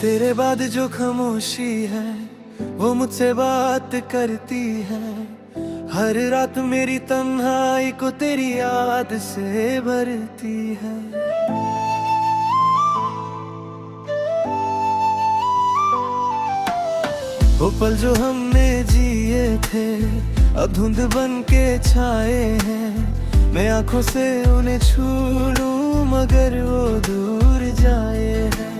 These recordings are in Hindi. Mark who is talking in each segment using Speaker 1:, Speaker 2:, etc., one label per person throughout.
Speaker 1: तेरे बाद जो खामोशी है वो मुझसे बात करती है। हर रात मेरी तन्हाई को तेरी याद से भरती है। वो पल जो हमने जिए थे अब धुंध बन के छाए हैं। मैं आंखों से उन्हें छू लूं मगर वो दूर जाए हैं।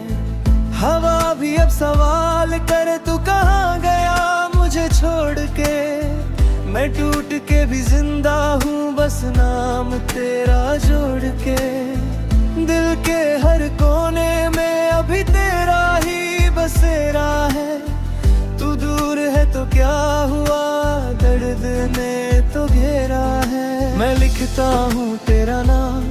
Speaker 1: हवा भी अब सवाल करे तू कहाँ गया मुझे छोड़ के। मैं टूट के भी जिंदा हूँ बस नाम तेरा जोड़ के। दिल के हर कोने में अभी तेरा ही बसेरा है। तू दूर है तो क्या हुआ दर्द ने तो घेरा है। मैं लिखता हूँ तेरा नाम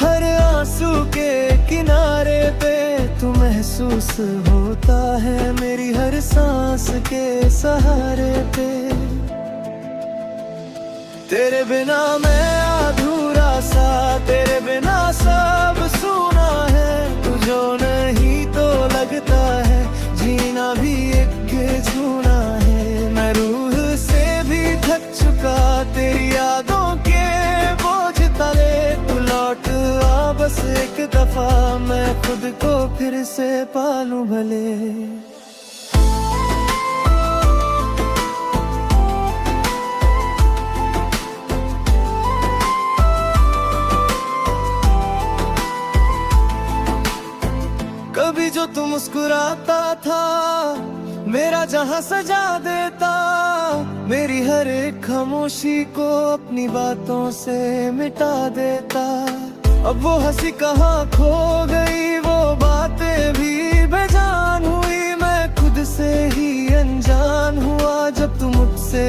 Speaker 1: हर आंसू के किनारे पे। तू महसूस होता है मेरी हर सांस के सहारे पे। तेरे बिना मैं अधूरा सा, तेरे बिना सब सुना है। तू जो नहीं तो लगता है जीना भी एक झूना है। मैं रूह से भी थक चुका तेरी यादों के बोझ तले। तू लौट आ बस एक दफा मैं खुद को फिर से पालूं भले। कभी जो तू मुस्कुराता था मेरा जहां सजा देता। मेरी हर एक खामोशी को अपनी बातों से मिटा देता। अब वो हंसी कहाँ खो गई वो बातें भी बेजान हुई। मैं खुद से ही अनजान हुआ जब तू मुझसे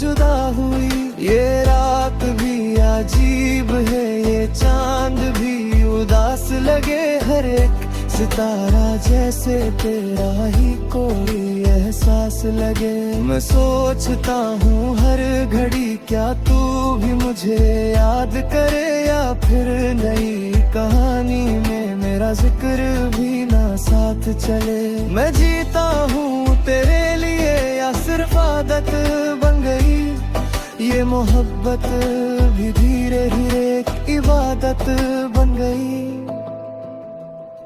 Speaker 1: जुदा हुई। ये रात भी अजीब है ये चांद भी उदास लगे। हर एक सितारा जैसे तेरा ही कोई एहसास लगे। मैं सोचता हूँ हर घड़ी क्या तू भी मुझे याद करे। या फिर नई कहानी में मेरा जिक्र भी ना साथ चले। मैं जीता हूँ तेरे लिए या सिर्फ आदत बन गई। ये मोहब्बत भी धीरे धीरे एक इबादत बन गई।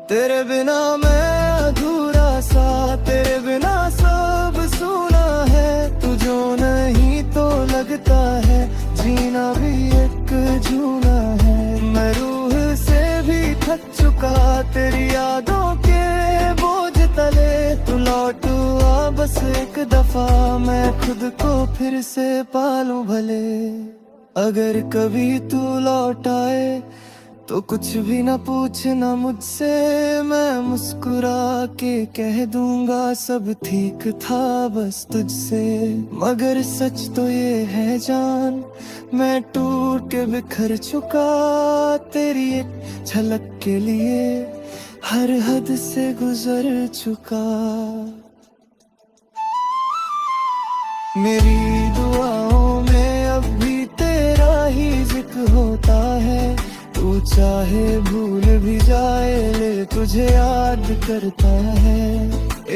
Speaker 1: तेरे बिना मैं अधूरा सा, तेरे बिना सब सुना है। तू जो नहीं तो लगता है जीना भी एक जूना है। मैं रूह से भी थक चुका तेरी यादों के बोझ तले। तू लौट आ बस एक दफा मैं खुद को फिर से पालूं भले। अगर कभी तू लौट आए तो कुछ भी ना पूछना मुझसे। मैं मुस्कुरा के कह दूंगा सब ठीक था बस तुझसे। मगर सच तो ये है जान मैं टूट के बिखर चुका। तेरी एक झलक के लिए हर हद से गुजर चुका। मेरी दुआओं में अब भी तेरा ही जिक्र होता है। तू चाहे भूल भी जाए ले तुझे याद करता है।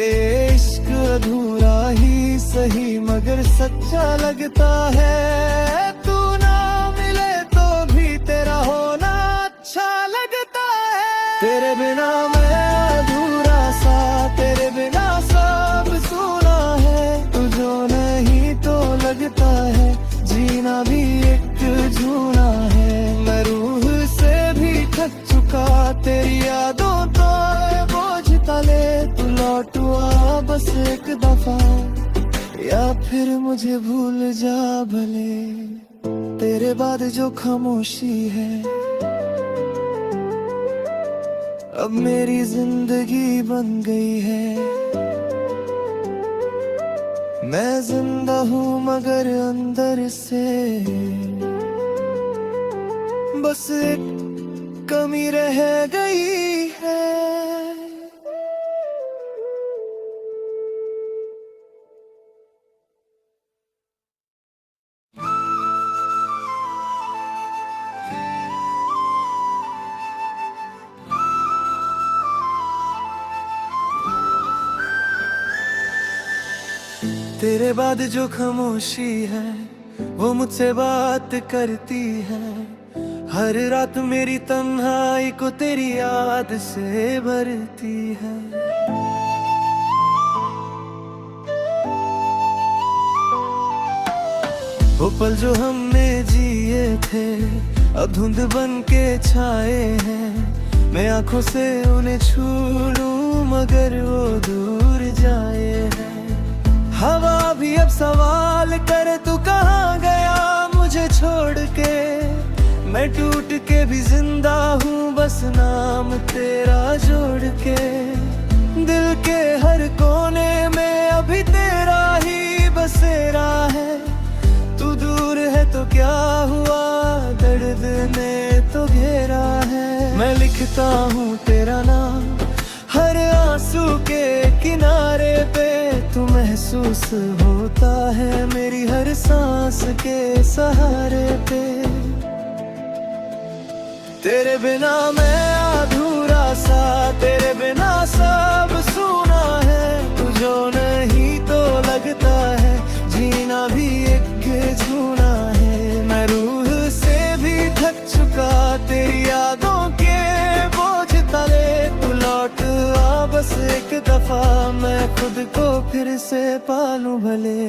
Speaker 1: इश्क अधूरा ही सही मगर सच्चा लगता है। तू ना मिले तो भी तेरा होना अच्छा लगता है। तेरे बिना मैं अधूरा सा, तेरे बिना सब सुना है। तू जो नहीं तो लगता है जीना भी एक जूना है। मैं रूह थक चुका तेरी यादों तो बोझ तले। तू लौट आ बस एक दफा या फिर मुझे भूल जा भले। तेरे बाद जो खामोशी है अब मेरी जिंदगी बन गई है। मैं जिंदा हूँ मगर अंदर से बस एक कमी रह गई है। तेरे बाद जो खामोशी है वो मुझसे बात करती है। हर रात मेरी तन्हाई को तेरी याद से भरती है। वो पल जो हमने जिए थे अब धुंध बन के छाए हैं। मैं आंखों से उन्हें छू लूं मगर वो दूर जाए हैं। हवा भी अब सवाल करे तू कहाँ गया मुझे छोड़ के। मैं टूट के भी जिंदा हूँ बस नाम तेरा जोड़ के। दिल के हर कोने में अभी तेरा ही बसेरा है। तू दूर है तो क्या हुआ दर्द ने तो घेरा है। मैं लिखता हूँ तेरा नाम हर आंसू के किनारे पे। तू महसूस होता है मेरी हर सांस के सहारे पे। तेरे बिना मैं अधूरा सा, तेरे बिना सब सूना है। तू जो नहीं तो लगता है जीना भी एक झूना है। मैं रूह से भी थक चुका तेरी यादों के बोझ तले। तू लौट आ बस एक दफा मैं खुद को फिर से पालूं भले।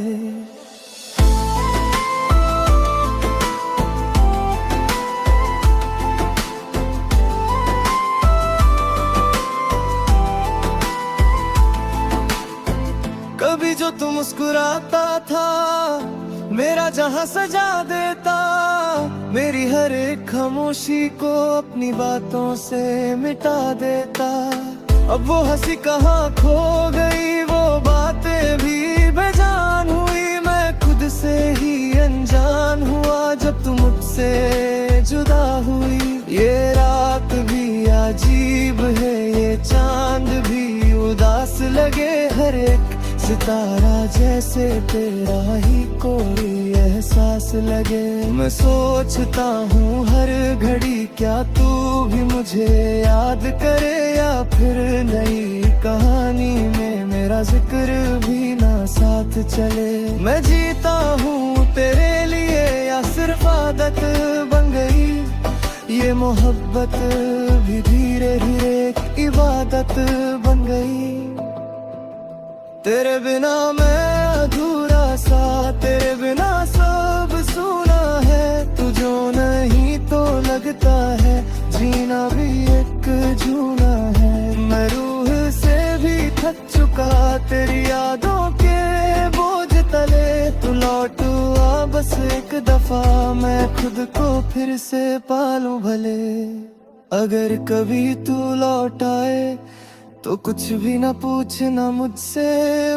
Speaker 1: कभी जो तू मुस्कुराता था मेरा जहां सजा देता। मेरी हर एक खामोशी को अपनी बातों से मिटा देता। अब वो हंसी कहाँ खो गई वो बातें भी बेजान हुई। मैं खुद से ही अनजान हुआ जब तू मुझसे जुदा हुई। ये रात भी अजीब है ये चांद भी उदास लगे। हर एक सितारा जैसे तेरा ही कोई एहसास लगे। मैं सोचता हूँ हर घड़ी क्या तू भी मुझे याद करे। या फिर नई कहानी में मेरा जिक्र भी ना साथ चले। मैं जीता हूँ तेरे लिए या सिर्फ आदत बन गई। ये मोहब्बत भी धीरे धीरे एक इबादत बन गई। तेरे बिना मैं अधूरा सा, तेरे बिना सब सूना है। तू जो नहीं तो लगता है जीना भी एक जूना है। मैं रूह से भी थक चुका तेरी यादों के बोझ तले। तू लौट आ बस एक दफा मैं खुद को फिर से पालूं भले। अगर कभी तू लौट आए तो कुछ भी ना पूछना मुझसे।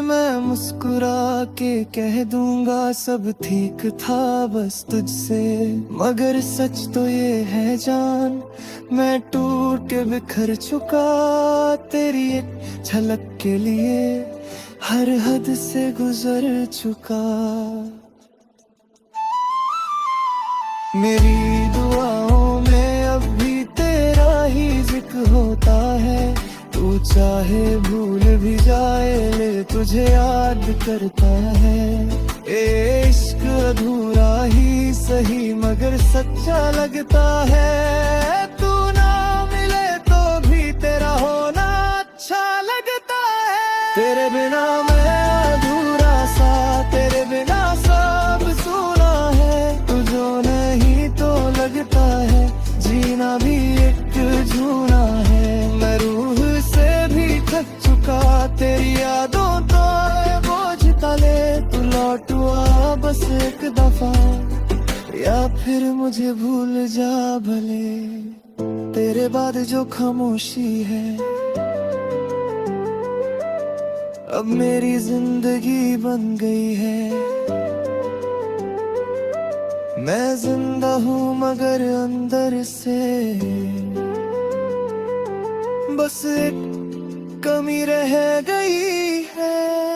Speaker 1: मैं मुस्कुरा के कह दूंगा सब ठीक था बस तुझसे। मगर सच तो ये है जान मैं टूट के बिखर चुका। तेरी एक झलक के लिए हर हद से गुजर चुका। मेरी दुआओं में अब भी तेरा ही जिक्र होता है। तू चाहे भूल भी जाए ले तुझे याद करता है। इश्क अधूरा ही सही मगर सच्चा लगता है। तू ना मिले तो भी तेरा होना अच्छा लगता है। तेरे बिना मैं अधूरा सा, तेरे बिना सब सूना है। तू जो नहीं तो लगता है जीना भी एक झूना है। मैं रूह से भी थक चुका तेरी यादों तो बोझ तले। तू लौट आ बस एक दफा या फिर मुझे भूल जा भले। तेरे बाद जो खामोशी है अब मेरी जिंदगी बन गई है। मैं जिंदा हूँ मगर अंदर से बस एक कमी रह गई है।